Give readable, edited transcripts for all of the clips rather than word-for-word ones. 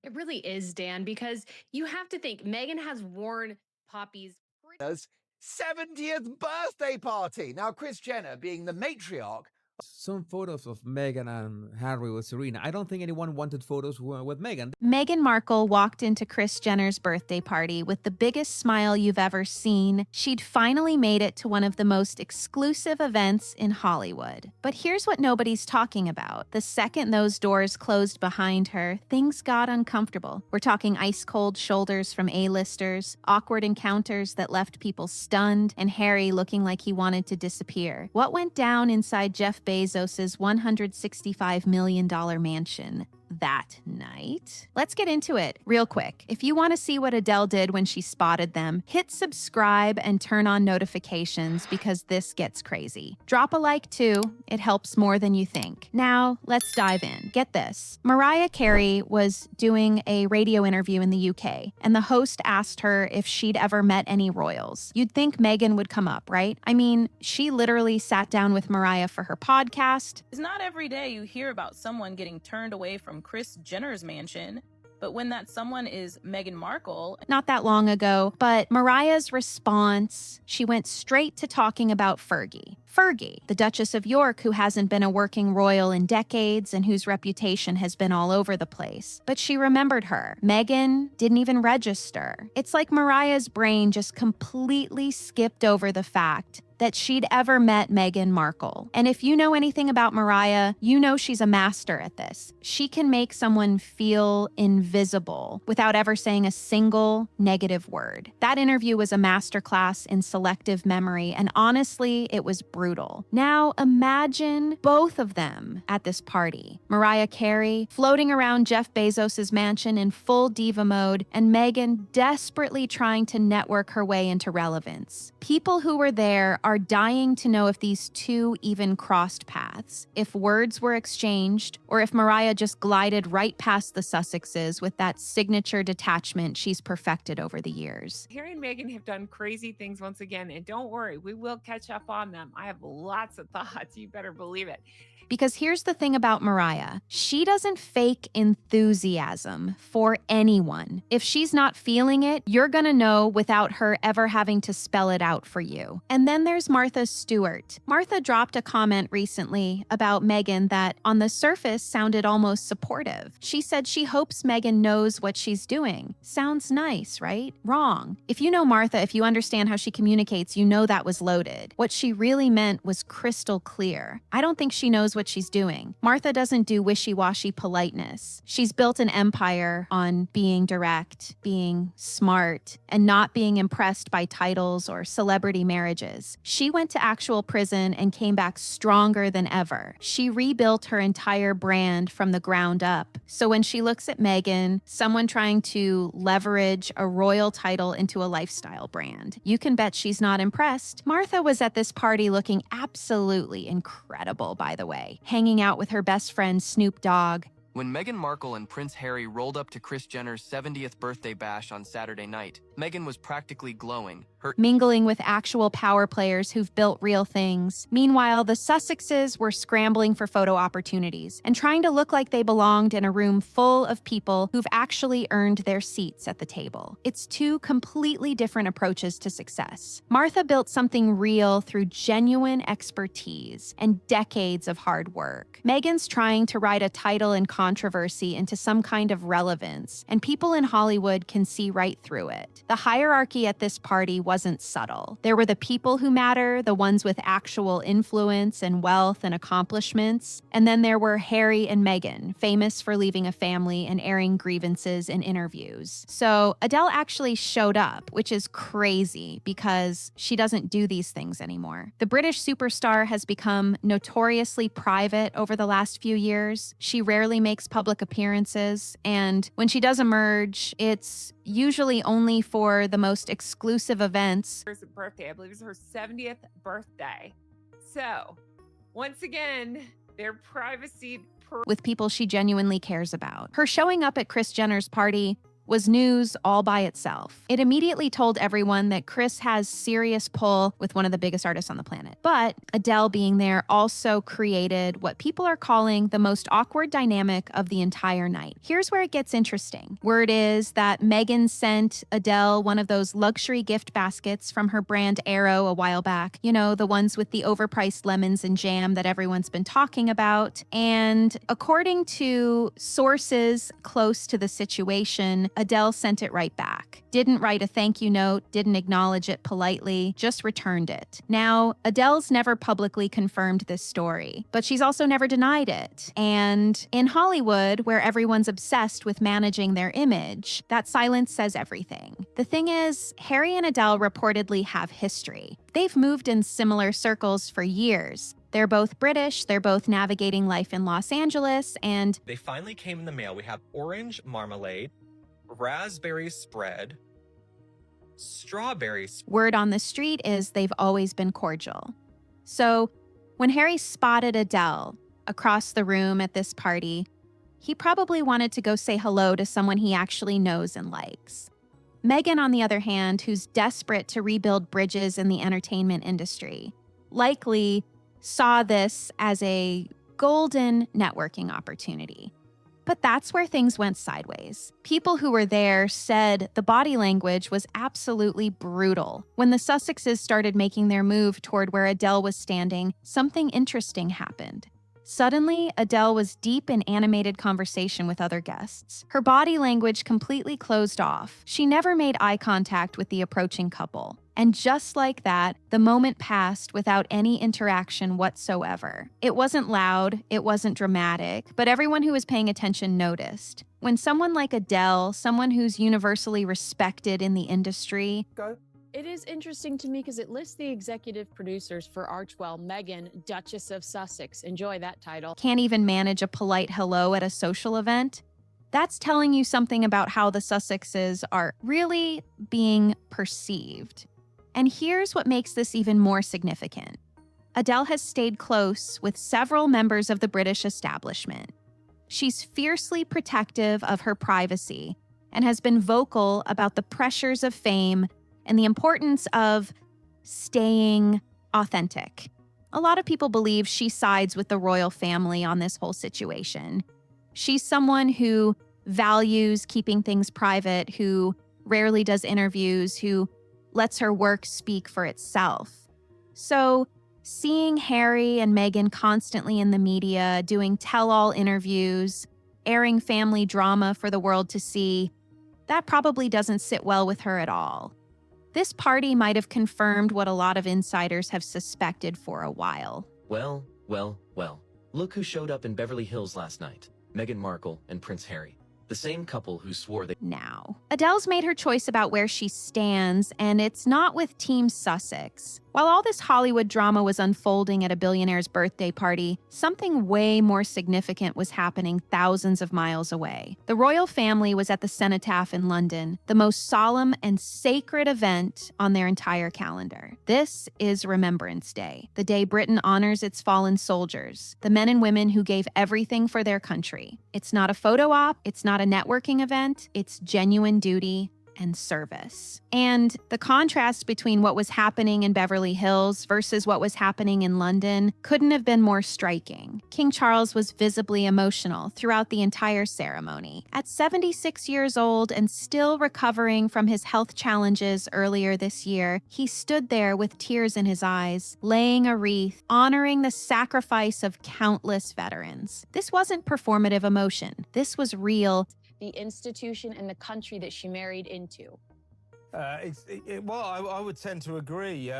It really is, Dan, because you have to think Meghan has worn poppies. Jenner's 70th birthday party. Now, Kris Jenner, being the matriarch, some photos of Meghan and Harry with Serena. I don't think anyone wanted photos with Meghan. Meghan Markle walked into Kris Jenner's birthday party with the biggest smile you've ever seen. She'd finally made it to one of the most exclusive events in Hollywood. But here's what nobody's talking about. The second those doors closed behind her, things got uncomfortable. We're talking ice-cold shoulders from A-listers, awkward encounters that left people stunned, and Harry looking like he wanted to disappear. What went down inside Jeff Bezos' $165 million mansion that night? Let's get into it real quick. If you want to see what Adele did when she spotted them, hit subscribe and turn on notifications because this gets crazy. Drop a like too. It helps more than you think. Now, let's dive in. Get this. Mariah Carey was doing a radio interview in the UK, and the host asked her if she'd ever met any royals. You'd think Meghan would come up, right? I mean, she literally sat down with Mariah for her podcast. It's not every day you hear about someone getting turned away from Kris Jenner's mansion, but when that someone is Meghan Markle. Not that long ago, but Mariah's response, she went straight to talking about Fergie. Fergie, the Duchess of York, who hasn't been a working royal in decades and whose reputation has been all over the place. But she remembered her. Meghan didn't even register. It's like Mariah's brain just completely skipped over the fact that she'd ever met Meghan Markle. And if you know anything about Mariah, you know she's a master at this. She can make someone feel invisible without ever saying a single negative word. That interview was a masterclass in selective memory, and honestly, it was brutal. Now imagine both of them at this party. Mariah Carey floating around Jeff Bezos' mansion in full diva mode, and Meghan desperately trying to network her way into relevance. People who were there are dying to know if these two even crossed paths, if words were exchanged, or if Mariah just glided right past the Sussexes with that signature detachment she's perfected over the years. Harry and Meghan have done crazy things once again, and don't worry, we will catch up on them. I have lots of thoughts, you better believe it. Because here's the thing about Mariah. She doesn't fake enthusiasm for anyone. If she's not feeling it, you're gonna know without her ever having to spell it out for you. And then there's Martha Stewart. Martha dropped a comment recently about Meghan that on the surface sounded almost supportive. She said she hopes Meghan knows what she's doing. Sounds nice, right? Wrong. If you know Martha, if you understand how she communicates, you know that was loaded. What she really meant was crystal clear. I don't think she knows what she's doing. Martha doesn't do wishy-washy politeness. She's built an empire on being direct, being smart, and not being impressed by titles or celebrity marriages. She went to actual prison and came back stronger than ever. She rebuilt her entire brand from the ground up. So when she looks at Meghan, someone trying to leverage a royal title into a lifestyle brand, you can bet she's not impressed. Martha was at this party looking absolutely incredible, by the way, hanging out with her best friend Snoop Dogg. When Meghan Markle and Prince Harry rolled up to Kris Jenner's 70th birthday bash on Saturday night, Meghan was practically glowing. Mingling with actual power players who've built real things. Meanwhile, the Sussexes were scrambling for photo opportunities and trying to look like they belonged in a room full of people who've actually earned their seats at the table. It's two completely different approaches to success. Martha built something real through genuine expertise and decades of hard work. Meghan's trying to ride a title and controversy into some kind of relevance, and people in Hollywood can see right through it. The hierarchy at this party wasn't subtle. There were the people who matter, the ones with actual influence and wealth and accomplishments, and then there were Harry and Meghan, famous for leaving a family and airing grievances in interviews. So Adele actually showed up, which is crazy because she doesn't do these things anymore. The British superstar has become notoriously private over the last few years. She rarely makes public appearances, and when she does emerge, it's usually only for the most exclusive events. Her birthday, I believe it's her 70th birthday. So, once again, their privacy with people she genuinely cares about. Her showing up at Kris Jenner's party was news all by itself. It immediately told everyone that Kris has serious pull with one of the biggest artists on the planet. But Adele being there also created what people are calling the most awkward dynamic of the entire night. Here's where it gets interesting. Word is that Meghan sent Adele one of those luxury gift baskets from her brand Arrow a while back. You know, the ones with the overpriced lemons and jam that everyone's been talking about. And according to sources close to the situation, Adele sent it right back. Didn't write a thank you note, didn't acknowledge it politely, just returned it. Now, Adele's never publicly confirmed this story, but she's also never denied it. And in Hollywood, where everyone's obsessed with managing their image, that silence says everything. The thing is, Harry and Adele reportedly have history. They've moved in similar circles for years. They're both British, they're both navigating life in Los Angeles, and they finally came in the mail. We have orange marmalade, raspberry spread, strawberry spread. Word on the street is they've always been cordial. So when Harry spotted Adele across the room at this party, he probably wanted to go say hello to someone he actually knows and likes. Meghan, on the other hand, who's desperate to rebuild bridges in the entertainment industry, likely saw this as a golden networking opportunity. But that's where things went sideways. People who were there said the body language was absolutely brutal. When the Sussexes started making their move toward where Adele was standing, something interesting happened. Suddenly, Adele was deep in animated conversation with other guests. Her body language completely closed off. She never made eye contact with the approaching couple. And just like that, the moment passed without any interaction whatsoever. It wasn't loud, it wasn't dramatic, but everyone who was paying attention noticed. When someone like Adele, someone who's universally respected in the industry, It is interesting to me because it lists the executive producers for Archwell, Meghan, Duchess of Sussex. Enjoy that title. can't even manage a polite hello at a social event, that's telling you something about how the Sussexes are really being perceived. And here's what makes this even more significant. Adele has stayed close with several members of the British establishment. She's fiercely protective of her privacy and has been vocal about the pressures of fame and the importance of staying authentic. A lot of people believe she sides with the royal family on this whole situation. She's someone who values keeping things private, who rarely does interviews, who lets her work speak for itself. So, seeing Harry and Meghan constantly in the media, doing tell-all interviews, airing family drama for the world to see, that probably doesn't sit well with her at all. This party might have confirmed what a lot of insiders have suspected for a while. Well. Look who showed up in Beverly Hills last night. Meghan Markle and Prince Harry. The same couple who swore they... Now, Adele's made her choice about where she stands, and it's not with Team Sussex. While all this Hollywood drama was unfolding at a billionaire's birthday party, something way more significant was happening thousands of miles away. The royal family was at the Cenotaph in London, the most solemn and sacred event on their entire calendar. This is Remembrance Day, the day Britain honors its fallen soldiers, the men and women who gave everything for their country. It's not a photo op, it's not a networking event, it's genuine duty and service. And the contrast between what was happening in Beverly Hills versus what was happening in London couldn't have been more striking. King Charles was visibly emotional throughout the entire ceremony. At 76 years old and still recovering from his health challenges earlier this year, he stood there with tears in his eyes, laying a wreath, honoring the sacrifice of countless veterans. This wasn't performative emotion. This was real. The institution and the country that she married into. I would tend to agree.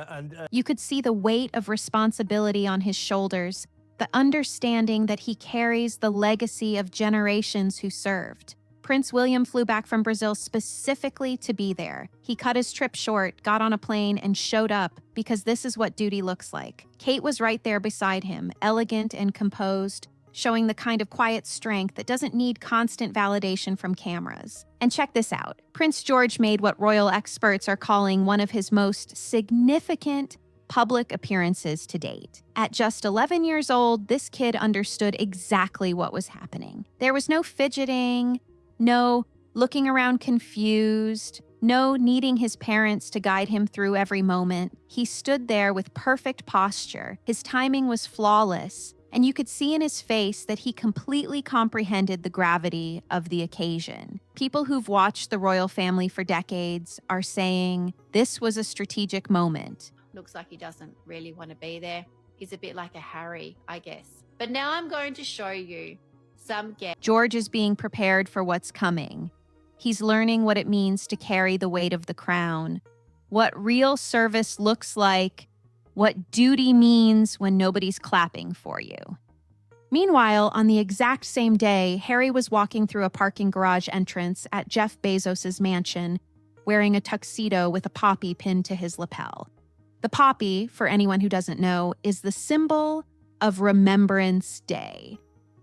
You could see the weight of responsibility on his shoulders, the understanding that he carries the legacy of generations who served. Prince William flew back from Brazil specifically to be there. He cut his trip short, got on a plane, and showed up because this is what duty looks like. Kate was right there beside him, elegant and composed, showing the kind of quiet strength that doesn't need constant validation from cameras. And check this out. Prince George made what royal experts are calling one of his most significant public appearances to date. At just 11 years old, this kid understood exactly what was happening. There was no fidgeting, no looking around confused, no needing his parents to guide him through every moment. He stood there with perfect posture. His timing was flawless, and you could see in his face that he completely comprehended the gravity of the occasion. People who've watched the royal family for decades are saying this was a strategic moment. Looks like he doesn't really want to be there. He's a bit like a Harry, I guess. But now I'm going to show you some George is being prepared for what's coming. He's learning what it means to carry the weight of the crown, what real service looks like, what duty means when nobody's clapping for you. Meanwhile, on the exact same day, Harry was walking through a parking garage entrance at Jeff Bezos' mansion, wearing a tuxedo with a poppy pinned to his lapel. The poppy, for anyone who doesn't know, is the symbol of Remembrance Day.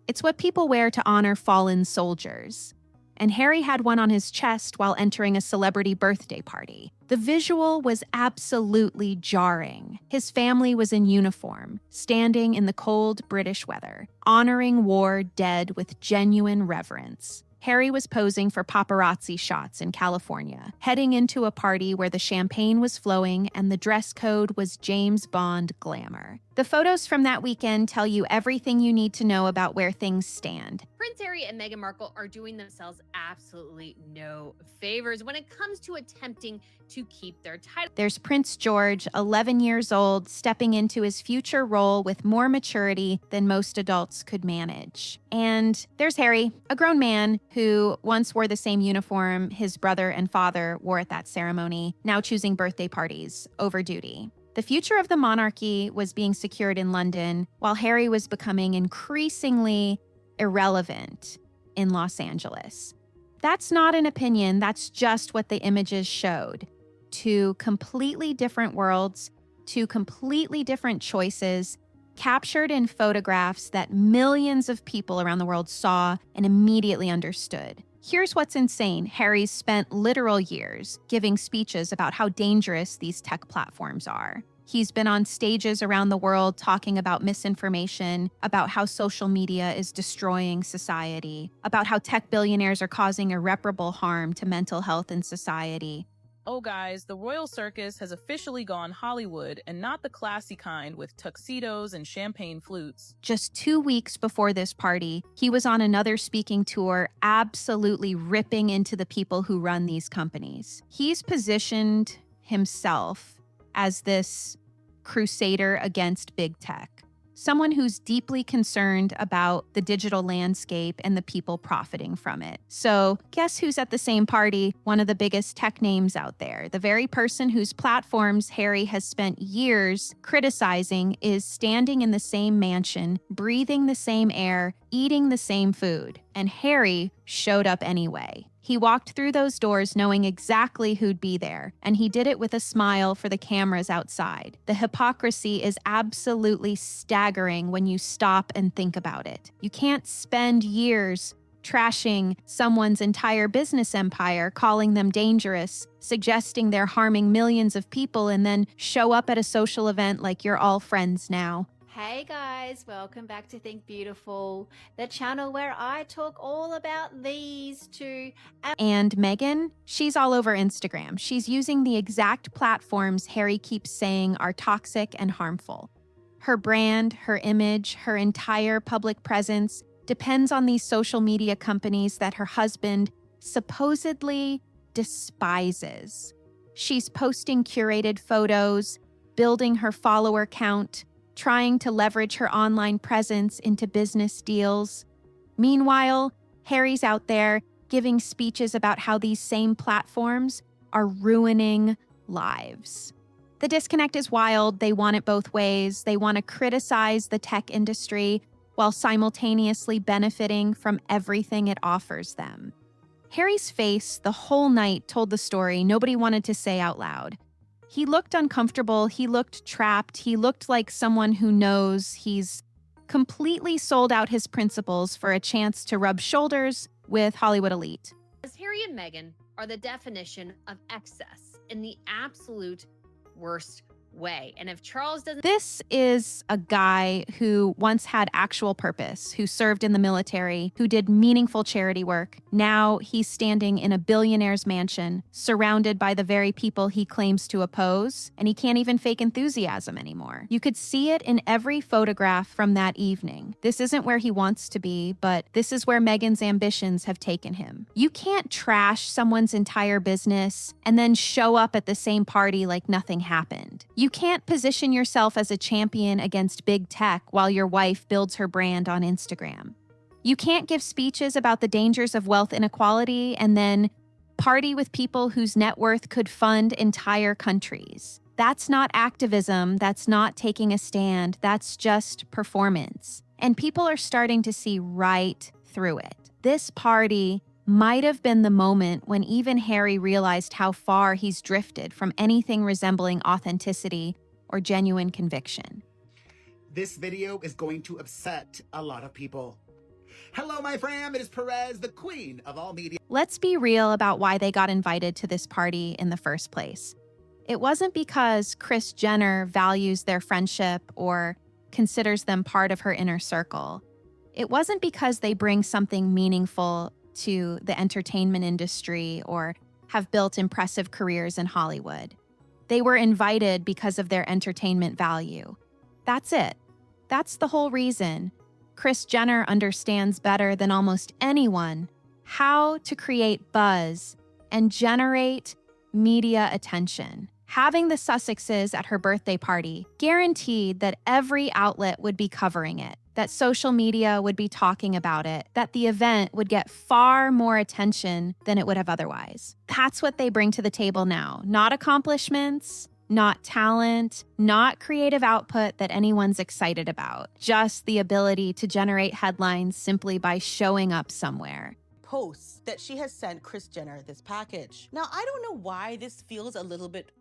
It's what people wear to honor fallen soldiers. And Harry had one on his chest while entering a celebrity birthday party. The visual was absolutely jarring. His family was in uniform, standing in the cold British weather, honoring war dead with genuine reverence. Harry was posing for paparazzi shots in California, heading into a party where the champagne was flowing and the dress code was James Bond glamour. The photos from that weekend tell you everything you need to know about where things stand. Prince Harry and Meghan Markle are doing themselves absolutely no favors when it comes to attempting to keep their title. There's Prince George, 11 years old, stepping into his future role with more maturity than most adults could manage. And there's Harry, a grown man who once wore the same uniform his brother and father wore at that ceremony, now choosing birthday parties over duty. The future of the monarchy was being secured in London, while Harry was becoming increasingly irrelevant in Los Angeles. That's not an opinion, that's just what the images showed. Two completely different worlds, two completely different choices, captured in photographs that millions of people around the world saw and immediately understood. Here's what's insane. Harry's spent literal years giving speeches about how dangerous these tech platforms are. He's been on stages around the world talking about misinformation, about how social media is destroying society, about how tech billionaires are causing irreparable harm to mental health in society. Oh guys, the royal circus has officially gone Hollywood, and not the classy kind with tuxedos and champagne flutes. Just 2 weeks before this party, he was on another speaking tour, absolutely ripping into the people who run these companies. He's positioned himself as this crusader against big tech. Someone who's deeply concerned about the digital landscape and the people profiting from it. So guess who's at the same party? One of the biggest tech names out there. The very person whose platforms Harry has spent years criticizing is standing in the same mansion, breathing the same air, eating the same food. And Harry showed up anyway. He walked through those doors knowing exactly who'd be there, and he did it with a smile for the cameras outside. The hypocrisy is absolutely staggering when you stop and think about it. You can't spend years trashing someone's entire business empire, calling them dangerous, suggesting they're harming millions of people, and then show up at a social event like you're all friends now. Hey guys, welcome back to Think Beautiful, the channel where I talk all about these two. And Meghan, she's all over Instagram. She's using the exact platforms Harry keeps saying are toxic and harmful. Her brand, her image, her entire public presence depends on these social media companies that her husband supposedly despises. She's posting curated photos, building her follower count, trying to leverage her online presence into business deals. Meanwhile, Harry's out there giving speeches about how these same platforms are ruining lives. The disconnect is wild. They want it both ways. They want to criticize the tech industry while simultaneously benefiting from everything it offers them. Harry's face the whole night told the story nobody wanted to say out loud. He looked uncomfortable, he looked trapped, he looked like someone who knows he's completely sold out his principles for a chance to rub shoulders with Hollywood elite. As Harry and Meghan are the definition of excess in the absolute worst way. And if Charles doesn't... This is a guy who once had actual purpose, who served in the military, who did meaningful charity work. Now he's standing in a billionaire's mansion, surrounded by the very people he claims to oppose, and he can't even fake enthusiasm anymore. You could see it in every photograph from that evening. This isn't where he wants to be, but this is where Meghan's ambitions have taken him. You can't trash someone's entire business and then show up at the same party like nothing happened. You can't position yourself as a champion against big tech while your wife builds her brand on Instagram. You can't give speeches about the dangers of wealth inequality and then party with people whose net worth could fund entire countries. That's not activism. That's not taking a stand. That's just performance. And people are starting to see right through it. This party might have been the moment when even Harry realized how far he's drifted from anything resembling authenticity or genuine conviction. This video is going to upset a lot of people. Hello, my fam. It is Perez, the queen of all media. Let's be real about why they got invited to this party in the first place. It wasn't because Kris Jenner values their friendship or considers them part of her inner circle. It wasn't because they bring something meaningful to the entertainment industry or have built impressive careers in Hollywood. They were invited because of their entertainment value. That's it. That's the whole reason. Kris Jenner understands better than almost anyone how to create buzz and generate media attention. Having the Sussexes at her birthday party guaranteed that every outlet would be covering it, that social media would be talking about it, that the event would get far more attention than it would have otherwise. That's what they bring to the table now. Not accomplishments, not talent, not creative output that anyone's excited about. Just the ability to generate headlines simply by showing up somewhere. Posts that she has sent Kris Jenner this package. Now, I don't know why this feels a little bit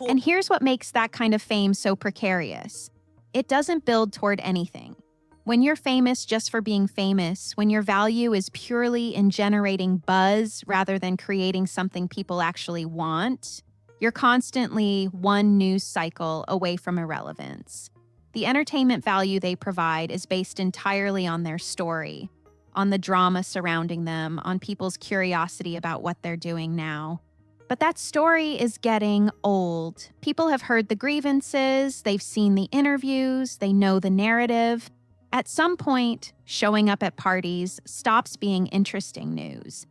And here's what makes that kind of fame so precarious. It doesn't build toward anything. When you're famous just for being famous, when your value is purely in generating buzz rather than creating something people actually want, you're constantly one news cycle away from irrelevance. The entertainment value they provide is based entirely on their story, on the drama surrounding them, on people's curiosity about what they're doing now. But that story is getting old. People have heard the grievances, they've seen the interviews, they know the narrative. At some point, showing up at parties stops being interesting news.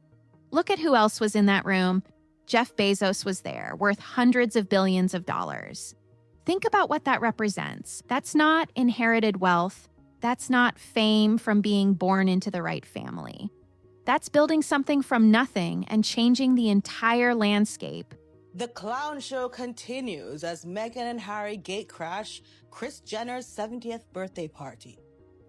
Look at who else was in that room. Jeff Bezos was there, worth hundreds of billions of dollars. Think about what that represents. That's not inherited wealth. That's not fame from being born into the right family. That's building something from nothing and changing the entire landscape. The clown show continues as Meghan and Harry gatecrash Kris Jenner's 70th birthday party.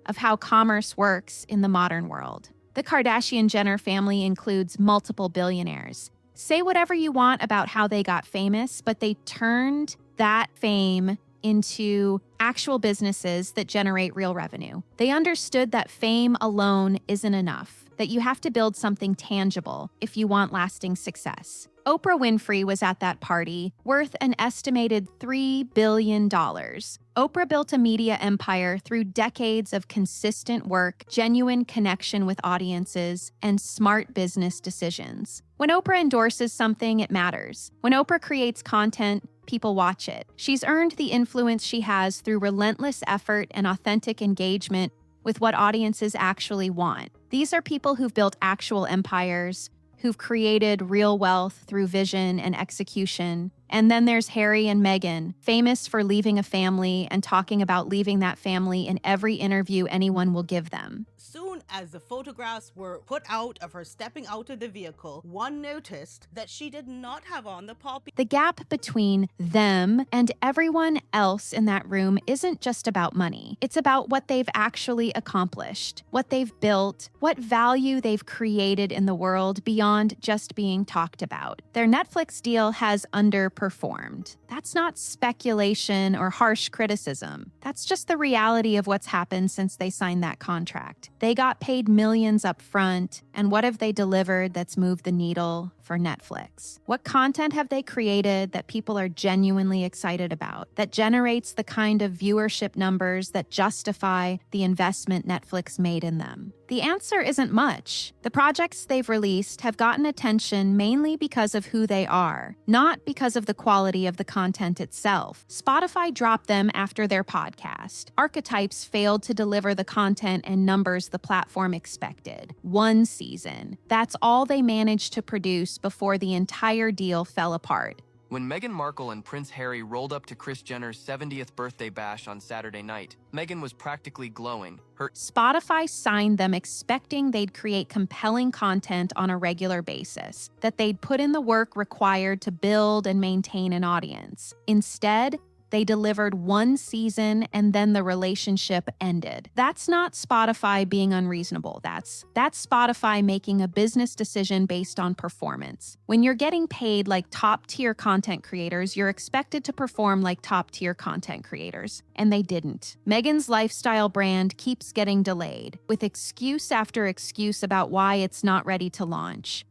Of how commerce works in the modern world. The Kardashian-Jenner family includes multiple billionaires. Say whatever you want about how they got famous, but they turned that fame into actual businesses that generate real revenue. They understood that fame alone isn't enough, that you have to build something tangible if you want lasting success. Oprah Winfrey was at that party, worth an estimated $3 billion. Oprah built a media empire through decades of consistent work, genuine connection with audiences, and smart business decisions. When Oprah endorses something, it matters. When Oprah creates content, people watch it. She's earned the influence she has through relentless effort and authentic engagement with what audiences actually want. These are people who've built actual empires, who've created real wealth through vision and execution. And then there's Harry and Meghan, famous for leaving a family and talking about leaving that family in every interview anyone will give them. Soon as the photographs were put out of her stepping out of the vehicle, one noticed that she did not have on the poppy. The gap between them and everyone else in that room isn't just about money. It's about what they've actually accomplished, what they've built, what value they've created in the world beyond just being talked about. Their Netflix deal has underproduced underperformed. That's not speculation or harsh criticism. That's just the reality of what's happened since they signed that contract. They got paid millions up front, and what have they delivered that's moved the needle for Netflix? What content have they created that people are genuinely excited about, that generates the kind of viewership numbers that justify the investment Netflix made in them? The answer isn't much. The projects they've released have gotten attention mainly because of who they are, not because of the quality of the content itself. Spotify dropped them after their podcast. Archetypes failed to deliver the content and numbers the platform expected. One season. That's all they managed to produce before the entire deal fell apart. When Meghan Markle and Prince Harry rolled up to Kris Jenner's 70th birthday bash on Saturday night, Meghan was practically glowing. Spotify signed them expecting they'd create compelling content on a regular basis, that they'd put in the work required to build and maintain an audience. Instead, they delivered one season and then the relationship ended. That's not Spotify being unreasonable. That's Spotify making a business decision based on performance. When you're getting paid like top-tier content creators, you're expected to perform like top-tier content creators, and they didn't. Meghan's lifestyle brand keeps getting delayed, with excuse after excuse about why it's not ready to launch.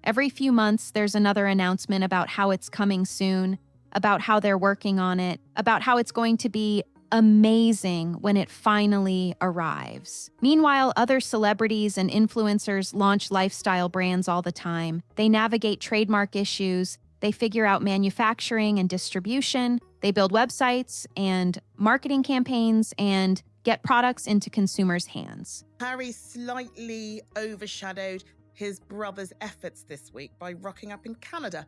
Every few months, there's another announcement about how it's coming soon, about how they're working on it, about how it's going to be amazing when it finally arrives. Meanwhile, other celebrities and influencers launch lifestyle brands all the time. They navigate trademark issues, they figure out manufacturing and distribution, they build websites and marketing campaigns, and get products into consumers' hands. Harry slightly overshadowed his brother's efforts this week by rocking up in Canada.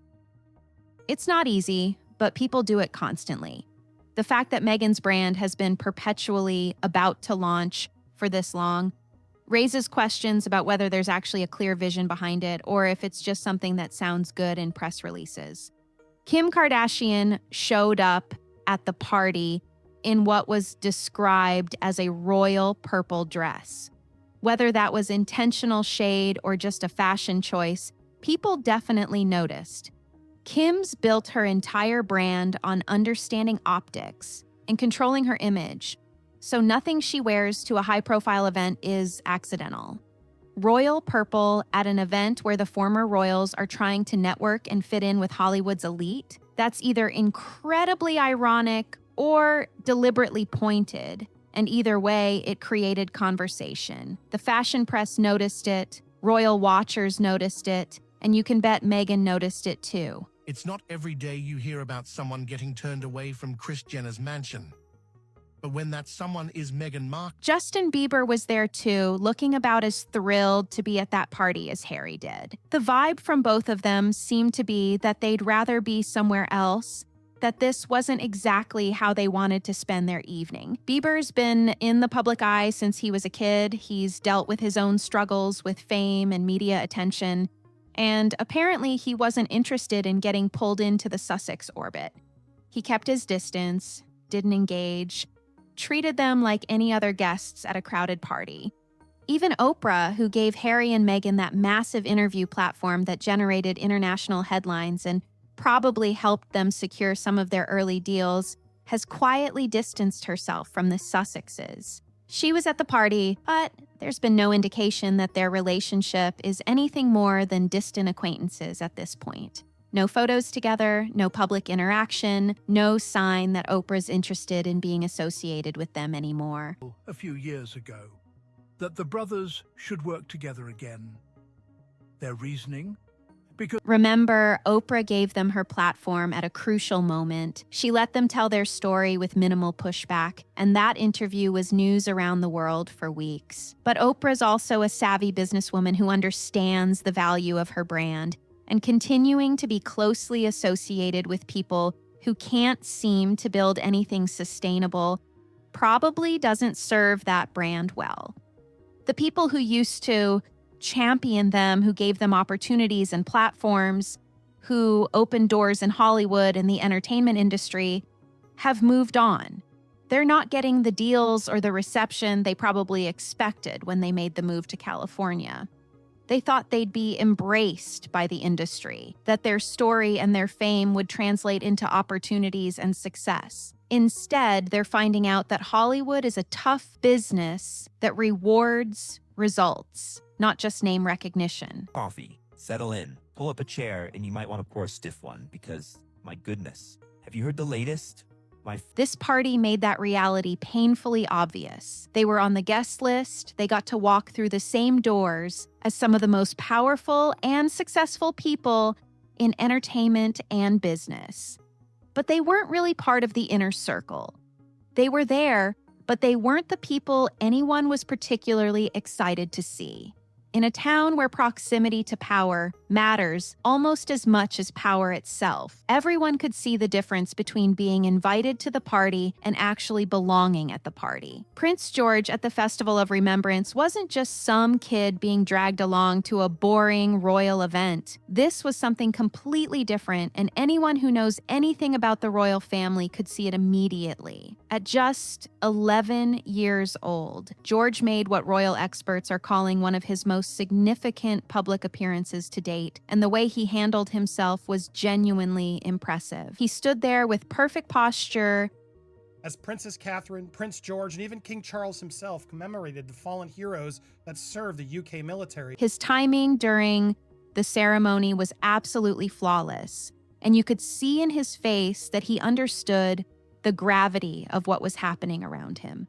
It's not easy, but people do it constantly. The fact that Meghan's brand has been perpetually about to launch for this long raises questions about whether there's actually a clear vision behind it or if it's just something that sounds good in press releases. Kim Kardashian showed up at the party in what was described as a royal purple dress. Whether that was intentional shade or just a fashion choice, people definitely noticed. Kim's built her entire brand on understanding optics and controlling her image, so nothing she wears to a high-profile event is accidental. Royal purple at an event where the former royals are trying to network and fit in with Hollywood's elite, that's either incredibly ironic or deliberately pointed, and either way, it created conversation. The fashion press noticed it, royal watchers noticed it, and you can bet Meghan noticed it too. It's not every day you hear about someone getting turned away from Kris Jenner's mansion. But when that someone is Meghan Markle... Justin Bieber was there too, looking about as thrilled to be at that party as Harry did. The vibe from both of them seemed to be that they'd rather be somewhere else, that this wasn't exactly how they wanted to spend their evening. Bieber's been in the public eye since he was a kid. He's dealt with his own struggles with fame and media attention. And apparently he wasn't interested in getting pulled into the Sussex orbit. He kept his distance, didn't engage, treated them like any other guests at a crowded party. Even Oprah, who gave Harry and Meghan that massive interview platform that generated international headlines and probably helped them secure some of their early deals, has quietly distanced herself from the Sussexes. She was at the party, but there's been no indication that their relationship is anything more than distant acquaintances at this point. No photos together, no public interaction, no sign that Oprah's interested in being associated with them anymore. A few years ago, that the brothers should work together again. Their reasoning? Because remember, Oprah gave them her platform at a crucial moment. She let them tell their story with minimal pushback, and that interview was news around the world for weeks. But Oprah's also a savvy businesswoman who understands the value of her brand, and continuing to be closely associated with people who can't seem to build anything sustainable probably doesn't serve that brand well. The people who used to champion them, who gave them opportunities and platforms, who opened doors in Hollywood and the entertainment industry, have moved on. They're not getting the deals or the reception they probably expected when they made the move to California. They thought they'd be embraced by the industry, that their story and their fame would translate into opportunities and success. Instead, they're finding out that Hollywood is a tough business that rewards results, not just name recognition. Coffee, settle in, pull up a chair, and you might want to pour a stiff one because, my goodness, have you heard the latest? This party made that reality painfully obvious. They were on the guest list. They got to walk through the same doors as some of the most powerful and successful people in entertainment and business. But they weren't really part of the inner circle. They were there, but they weren't the people anyone was particularly excited to see. In a town where proximity to power matters almost as much as power itself, everyone could see the difference between being invited to the party and actually belonging at the party. Prince George at the Festival of Remembrance wasn't just some kid being dragged along to a boring royal event. This was something completely different, and anyone who knows anything about the royal family could see it immediately. At just 11 years old, George made what royal experts are calling one of his most significant public appearances to date, and the way he handled himself was genuinely impressive. He stood there with perfect posture. As Princess Catherine, Prince George, and even King Charles himself commemorated the fallen heroes that served the UK military. His timing during the ceremony was absolutely flawless, and you could see in his face that he understood the gravity of what was happening around him.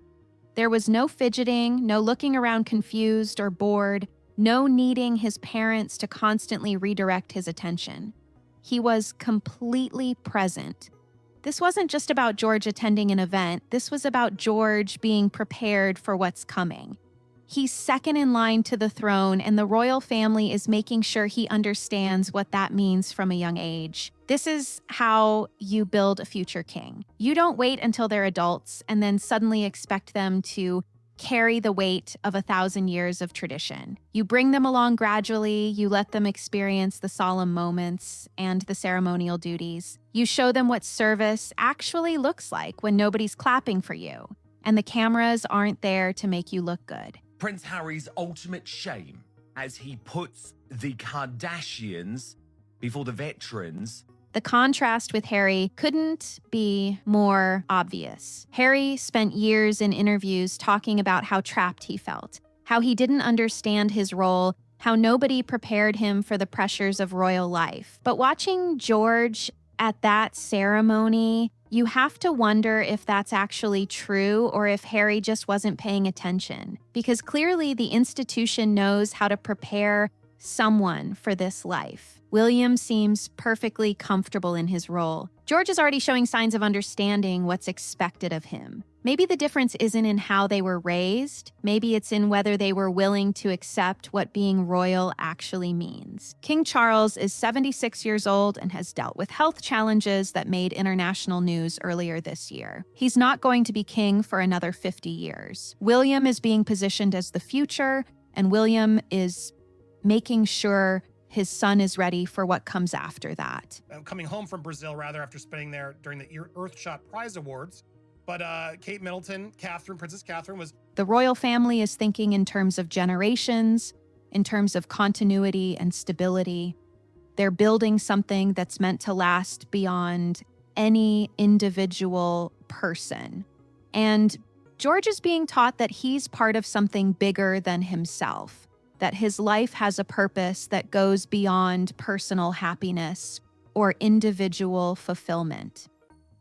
There was no fidgeting, no looking around confused or bored, no needing his parents to constantly redirect his attention. He was completely present. This wasn't just about George attending an event. This was about George being prepared for what's coming. He's second in line to the throne, and the royal family is making sure he understands what that means from a young age. This is how you build a future king. You don't wait until they're adults and then suddenly expect them to carry the weight of 1,000 years of tradition. You bring them along gradually, you let them experience the solemn moments and the ceremonial duties. You show them what service actually looks like when nobody's clapping for you, and the cameras aren't there to make you look good. Prince Harry's ultimate shame as he puts the Kardashians before the veterans. The contrast with Harry couldn't be more obvious. Harry spent years in interviews talking about how trapped he felt, how he didn't understand his role, how nobody prepared him for the pressures of royal life. But watching George at that ceremony, you have to wonder if that's actually true or if Harry just wasn't paying attention. Because clearly the institution knows how to prepare someone for this life. William seems perfectly comfortable in his role. George is already showing signs of understanding what's expected of him. Maybe the difference isn't in how they were raised. Maybe it's in whether they were willing to accept what being royal actually means. King Charles is 76 years old and has dealt with health challenges that made international news earlier this year. He's not going to be king for another 50 years. William is being positioned as the future, and William is making sure his son is ready for what comes after that. Coming home from Brazil, rather, after spending there during the Earthshot Prize Awards. But Kate Middleton, Princess Catherine was... The royal family is thinking in terms of generations, in terms of continuity and stability. They're building something that's meant to last beyond any individual person. And George is being taught that he's part of something bigger than himself, that his life has a purpose that goes beyond personal happiness or individual fulfillment.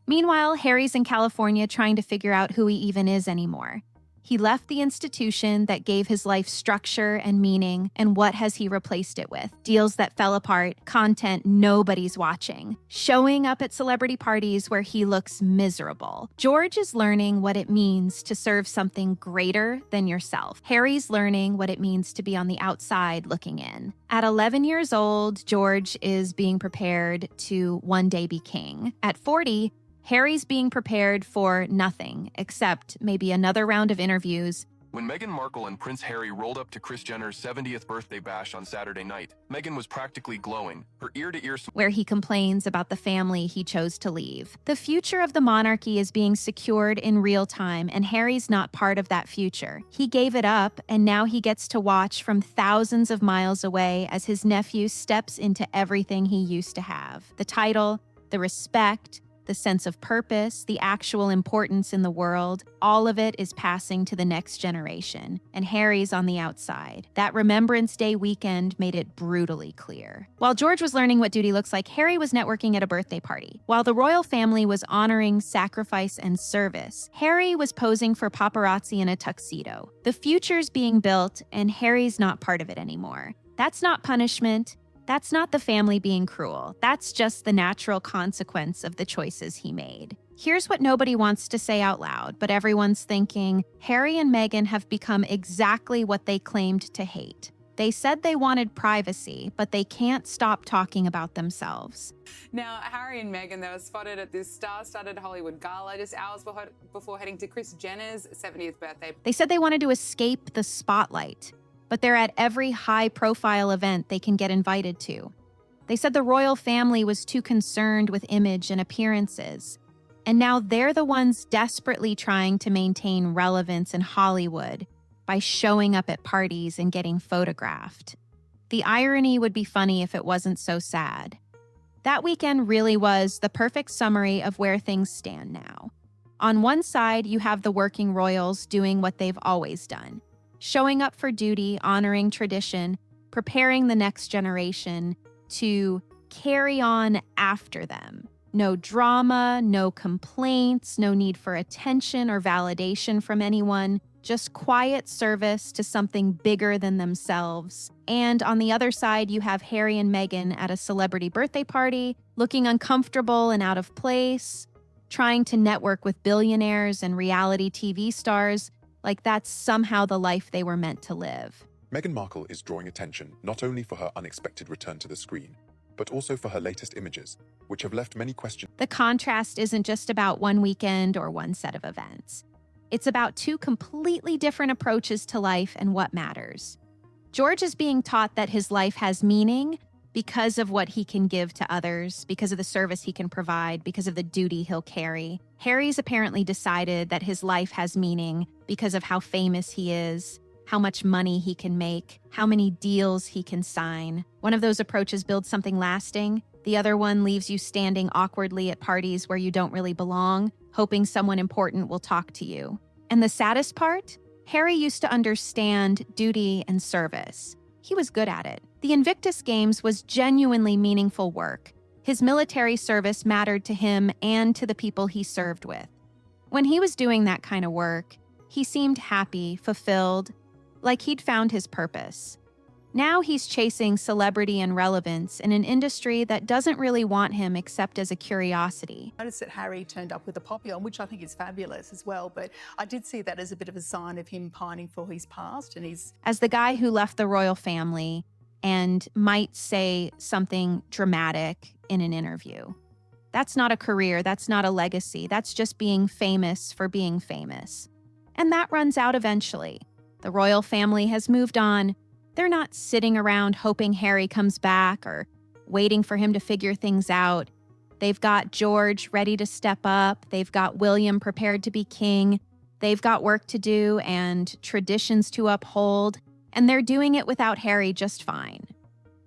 Meanwhile, Harry's in California trying to figure out who he even is anymore. He left the institution that gave his life structure and meaning, and what has he replaced it with? Deals that fell apart, content nobody's watching, showing up at celebrity parties where he looks miserable. George is learning what it means to serve something greater than yourself. Harry's learning what it means to be on the outside looking in. At 11 years old, George is being prepared to one day be king. At 40, Harry's being prepared for nothing except maybe another round of interviews When Meghan Markle and Prince Harry rolled up to Kris Jenner's 70th birthday bash on Saturday night, Meghan was practically glowing, her ear-to-ear where he complains about the family he chose to leave. The future of the monarchy is being secured in real time, and Harry's not part of that future. He gave it up, and now he gets to watch from thousands of miles away as his nephew steps into everything he used to have. The title, the respect, the sense of purpose, the actual importance in the world, all of it is passing to the next generation, and Harry's on the outside. That Remembrance Day weekend made it brutally clear. While George was learning what duty looks like, Harry was networking at a birthday party. While the royal family was honoring sacrifice and service, Harry was posing for paparazzi in a tuxedo. The future's being built, and Harry's not part of it anymore. That's not punishment. That's not the family being cruel. That's just the natural consequence of the choices he made. Here's what nobody wants to say out loud, but everyone's thinking, Harry and Meghan have become exactly what they claimed to hate. They said they wanted privacy, but they can't stop talking about themselves. Now, Harry and Meghan, they were spotted at this star-studded Hollywood gala just hours before heading to Kris Jenner's 70th birthday. They said they wanted to escape the spotlight, but they're at every high-profile event they can get invited to. They said the royal family was too concerned with image and appearances, and now they're the ones desperately trying to maintain relevance in Hollywood by showing up at parties and getting photographed. The irony would be funny if it wasn't so sad. That weekend really was the perfect summary of where things stand now. On one side, you have the working royals doing what they've always done, showing up for duty, honoring tradition, preparing the next generation to carry on after them. No drama, no complaints, no need for attention or validation from anyone, just quiet service to something bigger than themselves. And on the other side, you have Harry and Meghan at a celebrity birthday party, looking uncomfortable and out of place, trying to network with billionaires and reality TV stars, like that's somehow the life they were meant to live. Meghan Markle is drawing attention not only for her unexpected return to the screen, but also for her latest images, which have left many questions. The contrast isn't just about one weekend or one set of events. It's about two completely different approaches to life and what matters. George is being taught that his life has meaning because of what he can give to others, because of the service he can provide, because of the duty he'll carry. Harry's apparently decided that his life has meaning because of how famous he is, how much money he can make, how many deals he can sign. One of those approaches builds something lasting. The other one leaves you standing awkwardly at parties where you don't really belong, hoping someone important will talk to you. And the saddest part? Harry used to understand duty and service. He was good at it. The Invictus Games was genuinely meaningful work. His military service mattered to him and to the people he served with. When he was doing that kind of work, he seemed happy, fulfilled, like he'd found his purpose. Now he's chasing celebrity and relevance in an industry that doesn't really want him except as a curiosity. I noticed that Harry turned up with a poppy on, which I think is fabulous as well, but I did see that as a bit of a sign of him pining for his past and his... As the guy who left the royal family and might say something dramatic in an interview. That's not a career, that's not a legacy, that's just being famous for being famous. And that runs out eventually. The royal family has moved on. They're not sitting around hoping Harry comes back or waiting for him to figure things out. They've got George ready to step up. They've got William prepared to be king. They've got work to do and traditions to uphold, and they're doing it without Harry just fine.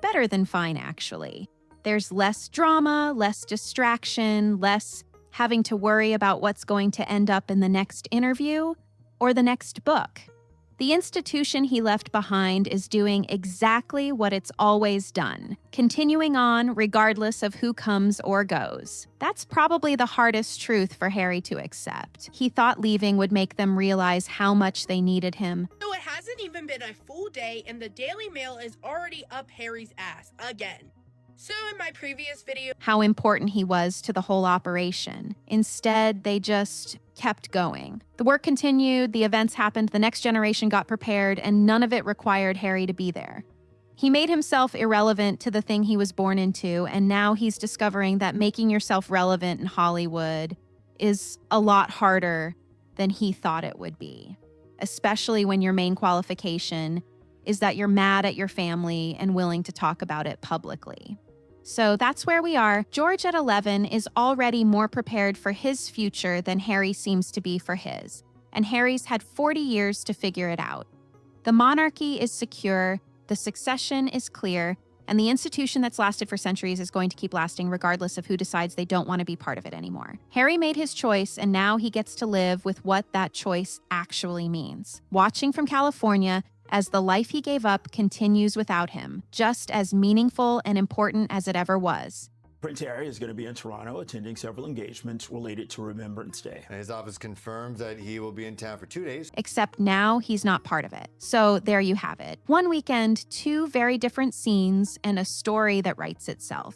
Better than fine, actually. There's less drama, less distraction, less having to worry about what's going to end up in the next interview or the next book. The institution he left behind is doing exactly what it's always done, continuing on regardless of who comes or goes. That's probably the hardest truth for Harry to accept. He thought leaving would make them realize how much they needed him. So it hasn't even been a full day and the Daily Mail is already up Harry's ass again. So in my previous video, How important he was to the whole operation. Instead, they just kept going. The work continued, the events happened, the next generation got prepared, and none of it required Harry to be there. He made himself irrelevant to the thing he was born into, and now he's discovering that making yourself relevant in Hollywood is a lot harder than he thought it would be. especially when your main qualification is that you're mad at your family and willing to talk about it publicly. So that's where we are. George at 11 is already more prepared for his future than Harry seems to be for his, and Harry's had 40 years to figure it out. The monarchy is secure, the succession is clear, and the institution that's lasted for centuries is going to keep lasting regardless of who decides they don't want to be part of it anymore. Harry made his choice, and now he gets to live with what that choice actually means. Watching from California as the life he gave up continues without him, just as meaningful and important as it ever was. Prince Harry is going to be in Toronto attending several engagements related to Remembrance Day. And his office confirmed that he will be in town for 2 days. Except now he's not part of it. So there you have it. One weekend, two very different scenes, and a story that writes itself.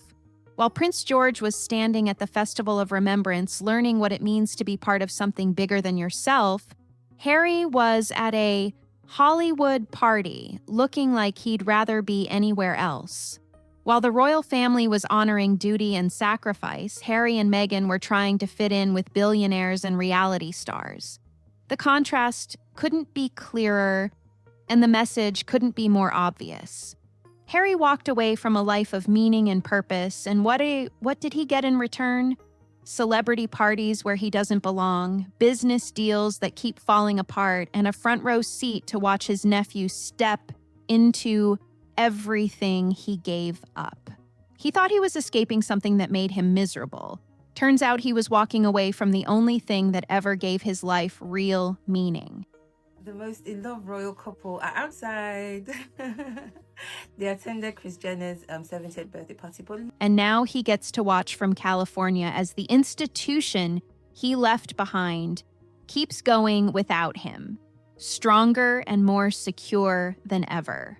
While Prince George was standing at the Festival of Remembrance learning what it means to be part of something bigger than yourself, Harry was at a Hollywood party looking like he'd rather be anywhere else. While the royal family was honoring duty and sacrifice, Harry and Meghan were trying to fit in with billionaires and reality stars. The contrast couldn't be clearer, and the message couldn't be more obvious. Harry walked away from a life of meaning and purpose, and what did he get in return? Celebrity parties where he doesn't belong, business deals that keep falling apart, and a front row seat to watch his nephew step into everything he gave up. He thought he was escaping something that made him miserable. Turns out he was walking away from the only thing that ever gave his life real meaning. The most in-love royal couple are outside. They attended Kris Jenner's 70th birthday party. And now he gets to watch from California as the institution he left behind keeps going without him, stronger and more secure than ever.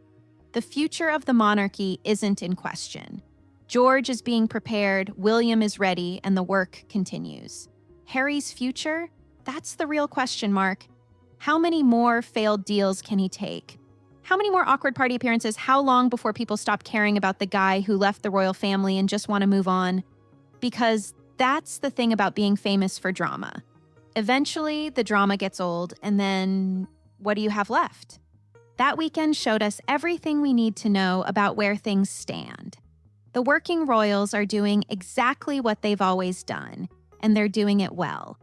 The future of the monarchy isn't in question. George is being prepared, William is ready, and the work continues. Harry's future? That's the real question mark. How many more failed deals can he take? How many more awkward party appearances? How long before people stop caring about the guy who left the royal family and just want to move on? Because that's the thing about being famous for drama. Eventually, the drama gets old, and then what do you have left? That weekend showed us everything we need to know about where things stand. The working royals are doing exactly what they've always done, and they're doing it well.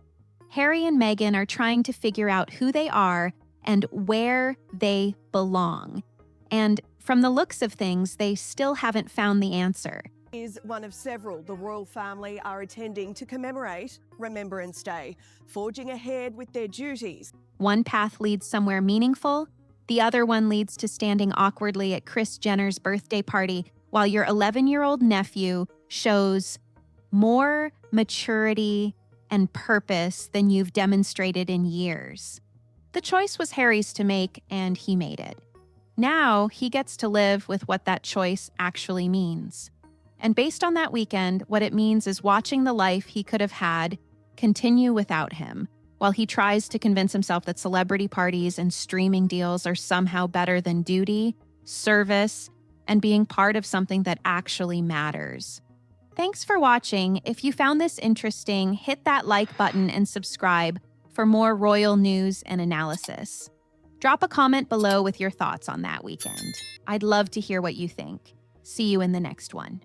Harry and Meghan are trying to figure out who they are and where they belong. And from the looks of things, they still haven't found the answer. Is one of several the royal family are attending to commemorate Remembrance Day, forging ahead with their duties. One path leads somewhere meaningful, the other one leads to standing awkwardly at Kris Jenner's birthday party while your 11-year-old nephew shows more maturity and purpose than you've demonstrated in years. The choice was Harry's to make, and he made it. Now he gets to live with what that choice actually means. And based on that weekend, what it means is watching the life he could have had continue without him, while he tries to convince himself that celebrity parties and streaming deals are somehow better than duty, service, and being part of something that actually matters. Thanks for watching. If you found this interesting, hit that like button and subscribe for more royal news and analysis. Drop a comment below with your thoughts on that weekend. I'd love to hear what you think. See you in the next one.